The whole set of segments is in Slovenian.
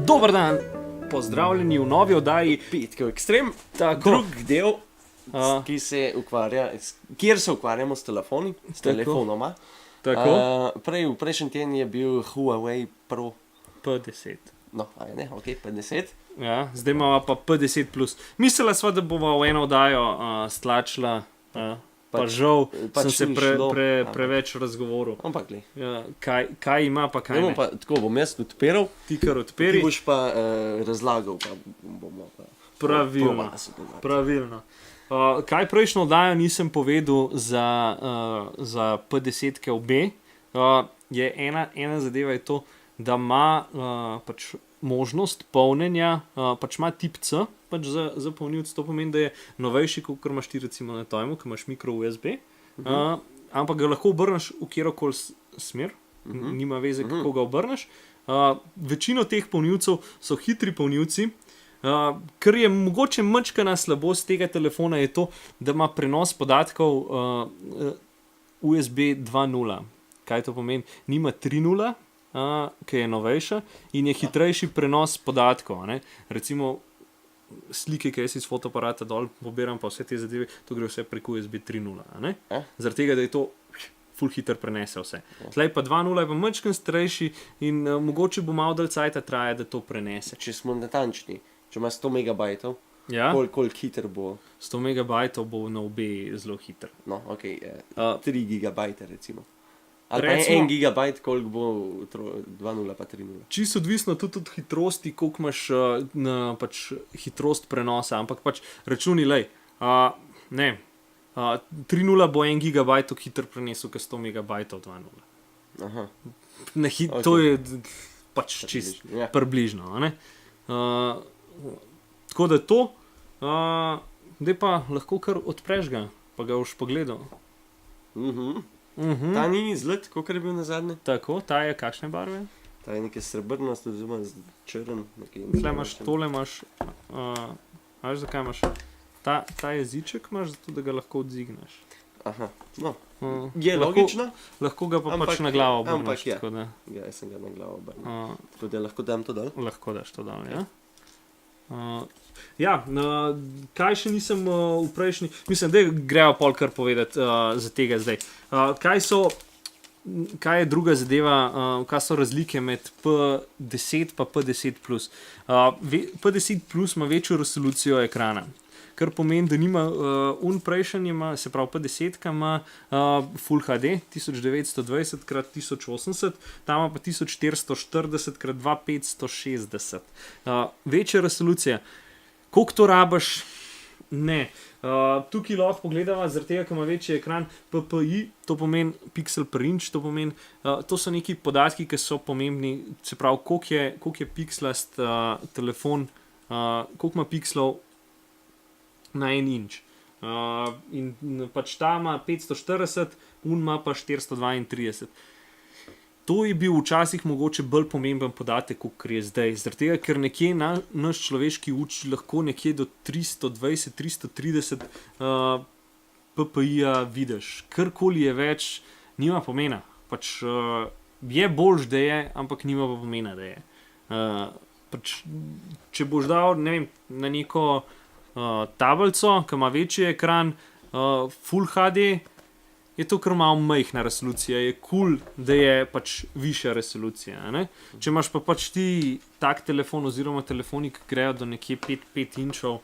Dober dan, pozdravljeni v novi oddaji Petkov ekstrem, Tako. drug del, kjer se ukvarjamo s telefoni, s telefonoma. Tako. V prejšnjem teden je bil Huawei Pro, P10. no, ok, P10. Ja, zdaj imamo pa P10+. Mislila sva, da bova v eno oddajo stlačila, pa žal sem se ni šlo, preveč razgovoril. Ampak, glej, Ja, kaj ima, pa kaj ne. tako bom jaz odpiral, Ti kar ti odperi. boš pa razlagal, pa bomo pa Pravilno. probala sodelovati. Pravilno. Kaj prejšnjo oddajo nisem povedal za P10 obe, je ena zadeva je to, da ima pač možnost polnjenja, pač ima tip C pač za polnilec. To pomeni, da je novejši, kot imaš ti recimo na Toymu, ki imaš mikro USB, ampak ga lahko obrneš v kjerokoli smer, nima veze, kako ga obrneš. Večino teh polnilcev so hitri polnilci. Kar je mogoče majčkena slabost tega telefona je to, da ima prenos podatkov USB 2.0. Kaj to pomeni? Nima 3.0, ki je novejša in je hitrejši prenos podatkov. Ne? Recimo slike, ki jaz iz fotoaparata dol pobiram, pa vse te zadeve, to gre vse preko USB 3.0. Zaradi tega, da je to ful hiter prenese vse. Tlej pa 2.0 je pa majčken starejši in mogoče bo malo dalj cajta traja, da to prenese. Če smo natančni, če ima 100 megabajtov, Ja? koliko hiter bo, 100 megabajtov bo na obe zelo hiter. no, ok, 3 gigabajte recimo. Ali pa Recimo- 1 gigabajt, koliko bo 2.0 pa 3.0. Čisto odvisno tudi od hitrosti, koliko imaš pač hitrost prenosa, ampak pač računi, lej, 3.0 bo 1 gigabajt hiter prenesel, kot 100 megabajtov 2.0. Aha, Okay. To je pač čisto ja. približno. A ne? Tako da to, zdaj pa lahko kar odpreš ga, pa ga boš pogledal. Ta ni zlet, kot je bil na zadnje. Tako, ta je kakšne barve? Ta je nekaj srebrnast, oziroma črn. Tle imaš, tole imaš, a veš zakaj imaš? Ta jeziček imaš, zato da ga lahko odzigneš. Aha, no, Je logično. Lahko ga pa Ampak- pač na glavo ampak obrneš. ja. Tako da, Ja, jaz sem ga na glavo obrnil. uh, Tako da lahko dam to dol. lahko daš to dal, ja? Ja, kaj še nisem v prejšnji, mislim, da grejo pol kar povedati za tega zdaj. Kaj je druga zadeva, kaj so razlike med P10 pa P10+. P10 Plus ima večjo resolucijo ekrana, kar pomeni, da nima prejšnji, se pravi P10 ima Full HD 1920x1080, tam ima pa 1440x2560. Večja resolucija. Koliko to rabiš? Ne. Tukaj lahko pogledamo, zaradi tega, ker ima večji ekran PPI, to pomeni pixel per inch, to pomeni, to so neki podatki, ki so pomembni, se pravi, koliko je pixelast telefon, koliko ima pixelov na 1 inč. In pač ta ima 540, ima pa 432. To je bil včasih mogoče bolj pomemben podatek, kot je zdaj. Zaradi tega, ker nekje naš človeški uč lahko nekje do 320-330 PPI-ja vidiš. Karkoli je več, nima pomena. Pač, je boljš, da je, ampak nima pa pomena, da je. Pač, če boš dal, ne vem, na neko tablico, ki ima večji ekran, Full HD, je to kar malo majhna resolucija, je kul, da je pač višja resolucija. Ne? Če imaš pa pač ti tak telefon oziroma telefoni, ki grejo do nekje 5 inčov,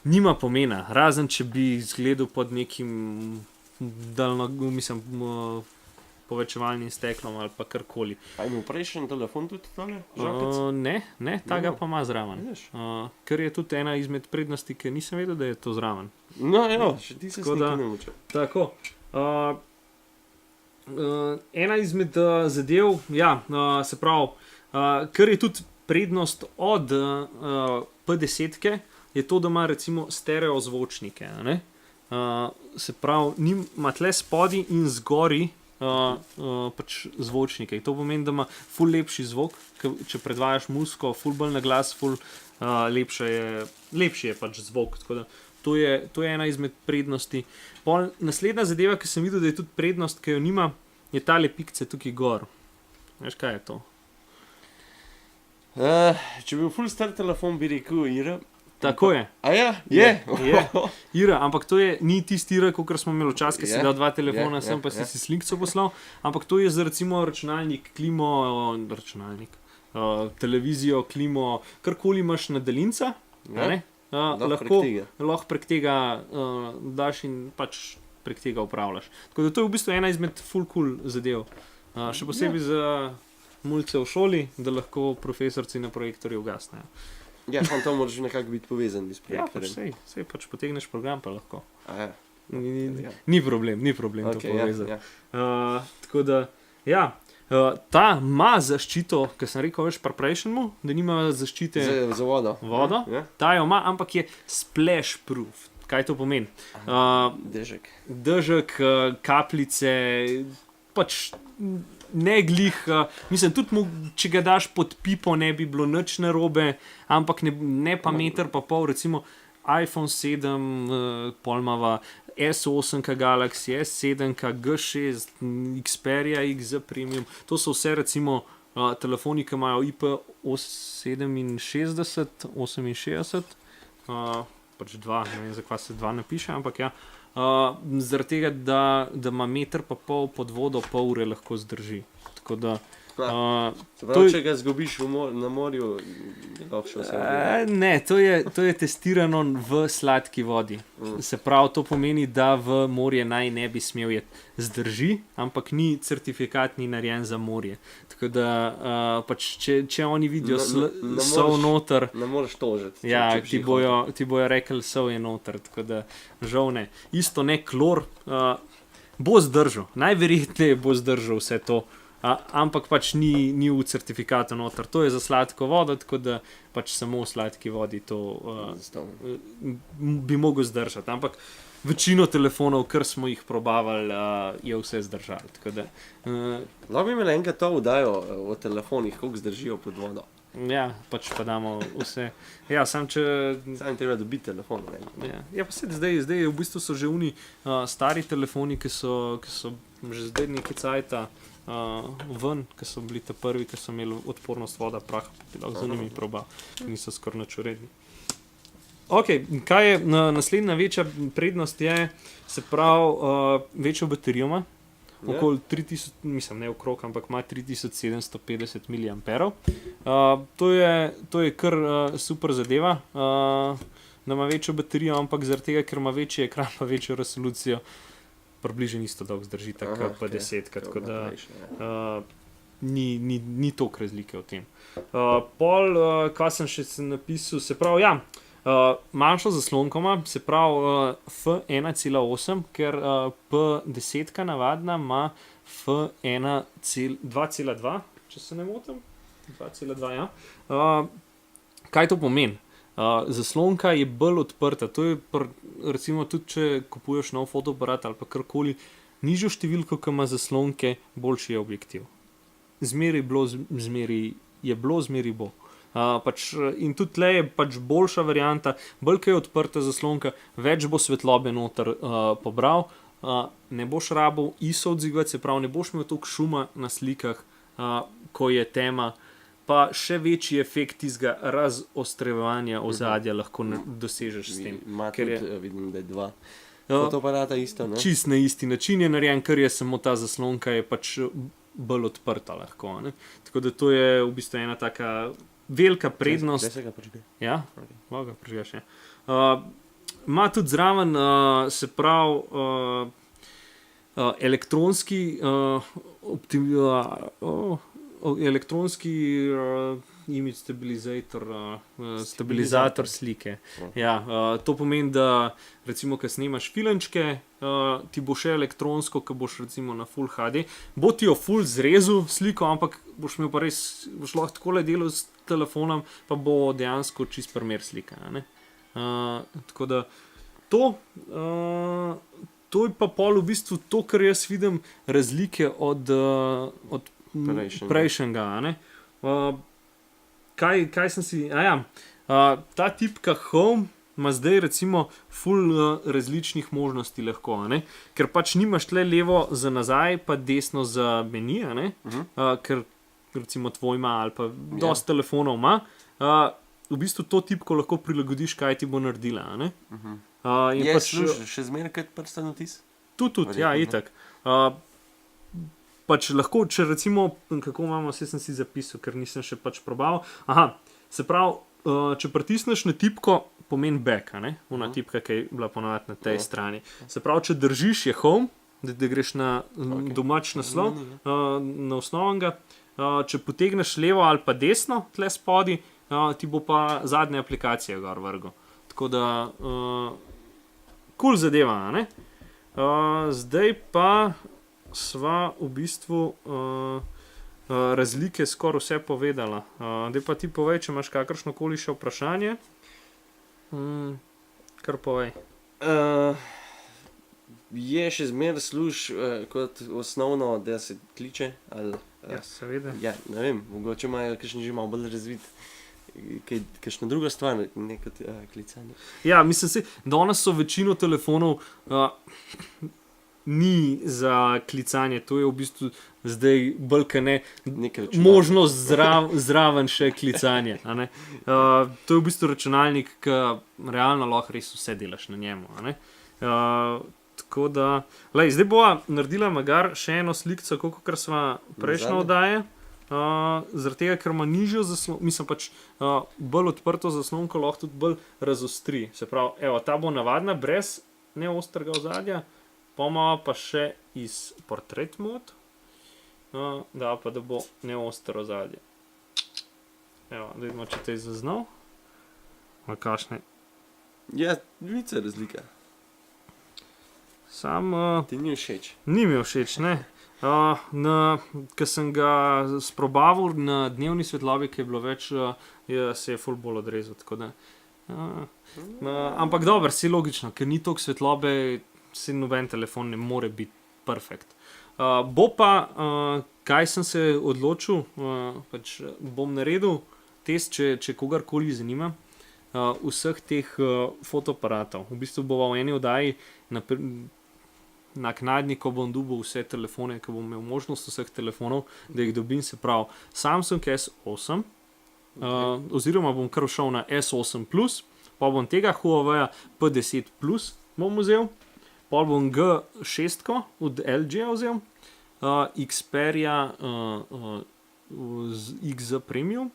nima pomena, razen če bi izgledal pod nekim povečevalnim steklom ali pa karkoli. Pa imel prejšnji telefon tudi tole? Žarkec? Ne, tega No. pa ima zraven. Vidiš? Ker je tudi ena izmed prednosti, ki nisem vedel, da je to zraven. No, evo, še ti se Tako da- nekaj naučil. Tako. Ena izmed zadev, ja, se pravi, kar je tudi prednost od P10, je to, da ima recimo stereo zvočnike. Ne? Se pravi, ima tle spodaj in zgori pač zvočnike. To pomeni, da ima ful lepši zvok, če predvajaš muziko, ful bolj na glas, ful lepši je pač zvok. Tako da to je ena izmed prednosti. Naslednja zadeva, ki sem videl, da je tudi prednost, ki jo nima, je tale pikce tukaj gor. Veš, kaj je to? Če bi bil full star telefon, bi rekel Ira. Tako je. A ja, je. Je. Ira, ampak to ni tisti Ira, kot smo imeli včasih, ki si Je. dal 2 telefona Je, sem, pa je. si slikco poslal, ampak to je za recimo računalnik, televizijo, klimo, karkoli imaš na daljinca, Ja. ne? Lahko prek tega daš in pač prek tega upravljaš. Tako da to je v bistvu ena izmed full cool zadev. Še posebej za mulce v šoli, da lahko profesorci na projektorju ugasnejo. Ja, samo to moraš nekako biti povezan s Ja, pač projektorjem. sej pač potegneš program, pa lahko. A ja. Ja. Ni problem to Okej, povezati. ja. Tako da, ja, ta ima zaščito, ki sem rekel, veš, pri prejšnjemu, da nima zaščite Za vodo. vodo, Ja. ta jo ima, ampak je splash proof. Kaj to pomeni? Dežek. Dežek, kapljice, pač ne glih, mislim, tudi če ga daš pod pipo, ne bi bilo nič narobe, ampak ne pa meter pa pol, recimo iPhone 7, Polmava, S8, Galaxy, S7, G6, Xperia, XZ Premium, to so vse recimo telefoni, ki imajo IP67, pač 2, ne vem, zakaj se 2 napiše, ampak ja. Zaradi tega, da ima meter pa pol pod vodo, pol ure lahko zdrži. Tako da, Se pravi, če ga zgubiš na morju, je lahko še vse. ne, to je testirano v sladki vodi. Se pravi, to pomeni, da v morje naj ne bi smel iti. Zdrži, ampak ni certifikat, ni narejen za morje. Tako da, pač, če oni vidijo sol noter, Ne moreš tožiti. ja, če bi ti šel hotel. bojo rekli, sol je noter, tako da žal ne. Isto ne, klor bo zdržal, najverjetneje bo zdržal vse to. Ampak pač ni v certifikatu noter. To je za sladko vodo, tako da pač samo v sladki vodi to bi mogel zdržati. Ampak večino telefonov, kar smo jih probavali, je vse zdržalo. Tako da, Lahko bi imeli enkrat to vdajo o telefonih, koliko zdržijo pod vodo. ja, pač pa damo vse. Ja, sam če. Sam treba dobiti telefon. Ja, pa zdaj v bistvu so že oni stari telefoni, ki so že zdaj nekaj cajta ven, ki so bili ta prvi, ki so imeli odpornost voda, prah, bi lahko z njimi probal, niso skoraj nič uredni. Ok, kaj je naslednja večja prednost je, se pravi, večjo baterijo ima, okoli 3000, mislim ne okrog, ampak ima 3750 mAh. To je kar super zadeva, da ima večjo baterijo, ampak zaradi tega, ker ima večji ekran pa večjo resolucijo, približno isto dolgo zdrži, tako pa 10, tako da ni toliko razlike v tem. Kaj sem še napisal, se pravi, ja, manjšo zaslonko ima, se pravi F1,8, ker P10 navadna ima F2,2, če se ne motim, 2,2, ja. Kaj to pomeni? Zaslonka je bolj odprta, to je recimo tudi, če kupuješ nov fotoaparat ali pa karkoli, nižjo številko, ki ima zaslonke, boljši je objektiv. Zmeri bo. In tudi tle je pač boljša varianta, bolj ko je odprta zaslonka, več bo svetlobe noter pobral, ne boš rabil ISO odzivati, se pravi, ne boš imel toliko šuma na slikah, ko je tema, pa še večji efekt tistega razostrevanja ozadja lahko dosežeš s tem. Vidim, da je 2 fotoaparata isto, ne? Čist na isti način je narejen, ker je samo ta zaslonka je pač bolj odprta lahko. Ne? Tako da to je v bistvu ena taka velika prednost. Zdaj se ga prižge. Ja, ga prižgaš, ja. Ima tudi zraven, se pravi, elektronski image stabilizator slike. Ja, to pomeni, da recimo, ko snemaš filmčke, ti bo še elektronsko, ko boš recimo na Full HD, bo ti jo full zrezal sliko, ampak boš imel pa res, boš lahko takole delal s telefonom, pa bo dejansko čist primer slika. Ne? Tako da to je pa pol v bistvu to, kar jaz vidim razlike od prejšnjega. Kaj sem si... ta tipka Home ima zdaj recimo full različnih možnosti lahko, ker pač nimaš tle levo za nazaj, pa desno za meni, ker recimo tvoj ima ali pa dosti telefonov ima, v bistvu to tipko lahko prilagodiš, kaj ti bo naredila. A ne? In Je pač, še zmeraj kot prsten otis? tudi, ja, itak. Pač lahko, če recimo, kako imamo, vse sem si zapisal, ker nisem še pač probal. Aha, se pravi, če pritisneš na tipko, pomeni back, a ne? Ona tipka, ki je bila ponavadi na tej strani. Se pravi, če držiš je home, da greš na domač naslov, na osnovnega, če potegneš levo ali pa desno, tle spodi, ti bo pa zadnja aplikacija gor vrgo. Tako da, cool zadeva, a ne? Zdaj pa sva v bistvu razlike skoraj vse povedala. Zdaj pa ti povej, če imaš kakršnokoli še vprašanje. Kar povej. Je še zmeraj služ kot osnovno, da se kliče? Ali, Ja, seveda. ja, ne vem, mogoče imajo kakšen že malo bolj razvit. Kakšna druga stvar, ne kot klicanje. Ja, mislim, danes so večino telefonov ni za klicanje, to je v bistvu zdaj bolj kot ne možnost zraven še klicanje. A ne? To je v bistvu računalnik, ki realno lahko res vse delaš na njemu. A ne? Tako da, zdaj bova naredila magar še eno slikco, kot sva prejšnjo oddaje. Zaradi tega, ker ima nižjo zaslonko, mislim pač bolj odprto zaslonko, lahko tudi bolj razostri. Se pravi, evo, ta bo navadna, brez neostrega ozadja, pa imamo pa še iz portrait mod, da pa da bo neostro ozadje. Evo, da vidimo, če te je zaznal. Kakšne. Ja, vidice razlika. Sam Ti ni všeč. ni mi všeč, ne. Ko sem ga sprobaval na dnevni svetlobi, ki je bilo več, se je ful bolj odrezal. Tako da, ampak dobro, si logično, ker ni toliko svetlobe, si noben telefon ne more biti perfekt. Bo pa, kaj sem se odločil, pač bom naredil test, če kogarkoli zanima, vseh teh fotoaparatov. V bistvu bova v eni oddaji naknadni, ko bom dobil vse telefone, ko bom imel možnost vseh telefonov, da jih dobim, se pravi Samsung S8, oziroma bom kar šel na S8 Plus, pa bom tega Huawei P10 Plus bom vzel, pa bom G6 od LG vzel, Xperia XZ Premium,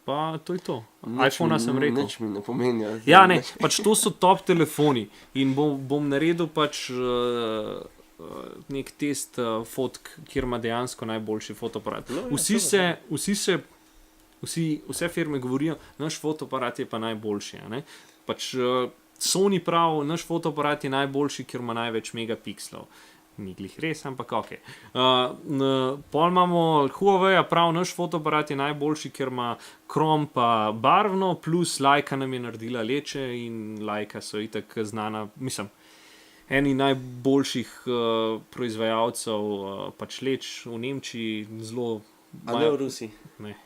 pa to je to. iPhone sem rekel. Nič mi ne pomeni. Ja, ne, pač to so top telefoni in bom naredil pač nek test fotk, kjer ima dejansko najboljši fotoaparat. Vse firme govorijo, naš fotoaparat je pa najboljši. A ne? Pač Sony prav, naš fotoaparat je najboljši, ker ima največ megapikslov. Ni glih res, ampak ok. Pol imamo Huawei, prav, naš fotoaparat je najboljši, ker ima krom pa barvno, plus Leica nam je naredila leče in Leica so itak znana, mislim, eni najboljših proizvajalcev pač leč v Nemčiji, zelo... A ne v Rusiji? Ne.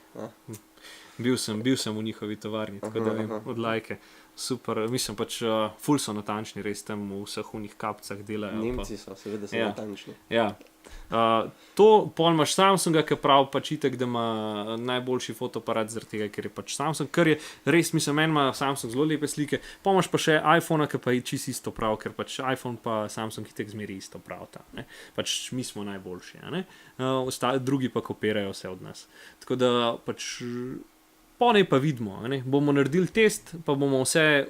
Bil sem v njihovi tovarni, tako da vem, od Leice. Super, mislim pač, ful so natančni, res tam v vseh unih kapcah delajo. Nemci so, seveda so natančni. Ja. To, pol imaš Samsunga, ki prav pač itak, da ima najboljši fotoaparat zaradi tega, ker je pač Samsung, ker je res, mislim, meni ima Samsung zelo lepe slike, pa imaš pa še iPhone, ki pa je čisto isto prav, ker pač iPhone pa Samsung itak zmeri isto prav ta, ne. Pač mi smo najboljši, a ne. Drugi pa kopirajo vse od nas. Tako da pač... Ponej pa vidimo, ne? Bomo naredili test, pa bomo vse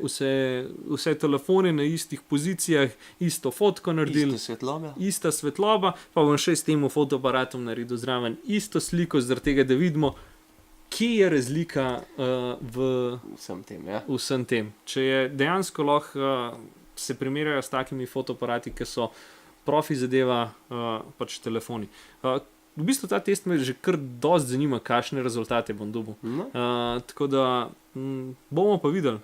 telefone na istih pozicijah, isto fotko naredili. Ista svetloba, pa bom še s tem fotoaparatom naredil zraven isto sliko, zaradi tega, da vidimo, kje je razlika v vsem tem. Če je dejansko lahko se primerjajo s takimi fotoaparati, ki so profi zadeva pač telefoni. V bistvu ta test me že kar dosti zanima, kakšne rezultate bom dobil. Tako da bomo pa videli,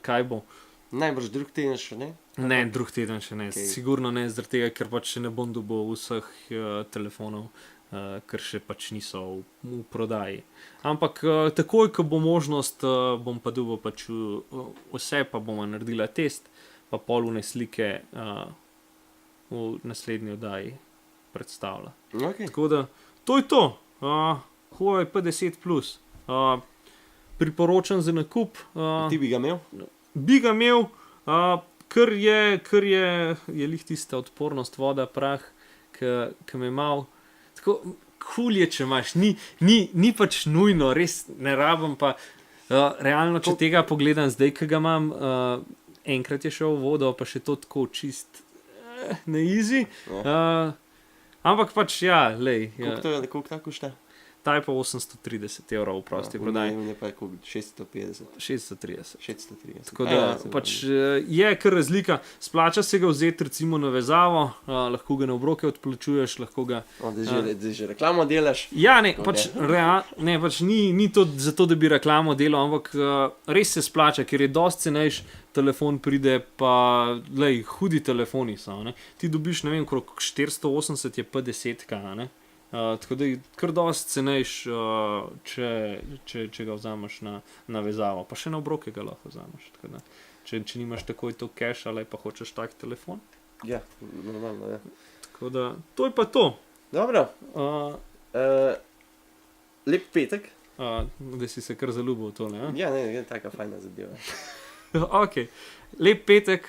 kaj bo. Najbrž drug teden še ne? Ne, drug teden še ne. Sigurno ne, zaradi tega, ker pač še ne bom dobil vseh telefonov, ker še pač niso v prodaji. Ampak takoj, ko bo možnost, bom pa dobil pač vse, pa bomo naredila test, pa polune slike v naslednji oddaji predstavlja. Okay. Tako da to je to. Huawei P10 Plus. Priporočam za nakup. Ti bi ga imel? Bi ga imel, ker je lih tista odpornost voda, prah, ki me mal. Tako kul je, če imaš, ni pač nujno, res ne rabim pa. Realno, če tega pogledam zdaj, ki ga imam, enkrat je šel v vodo, pa še to tako čist na easy. Ampak pač ja, lej. Koliko ta košta? Ta je pa 830 evrov v prosti prodaji. Ne, pa je koliko? 650? 630. Tako da pač je kar razlika. Splača se ga vzeti recimo na vezavo, lahko ga na obroke odplačuješ, lahko ga... Da že reklamo delaš? Ja, ne, pač ni to zato, da bi reklamo delal, ampak res se splača, ker je dosti cenejš, telefon pride pa, lej, hudi telefoni so, ne. Ti dobiš, ne vem, okrog 480 je P10-ka, ne. Tako da je kar dosti cenejš, če ga vzameš na vezavo, pa še na obroke ga lahko vzameš. Tako da, če nimaš takoj to cash ali pa hočeš tak telefon. Ja, normalno, ja. Tako da, to je pa to. Dobro. Lep petek. Da si se kar zaljubil v tole, ja? Ja, ne, je taka fajna zadeva. Ok, lep petek,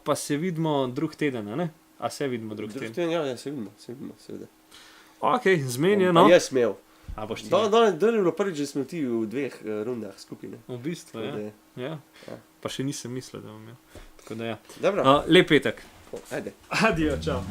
pa se vidimo drug teden, ne? A se vidimo drug teden? Ja, se vidimo, seveda. Ok, zmenjeno. Pa jaz smel. A boš ti? Da je bilo prvič, da smo ti v 2 rundah skupine. V bistvu, ja. Pa še nisem mislil, da bom imel. Tako da ja. Dobro. Lep petek. Ajde. Adijo, čau.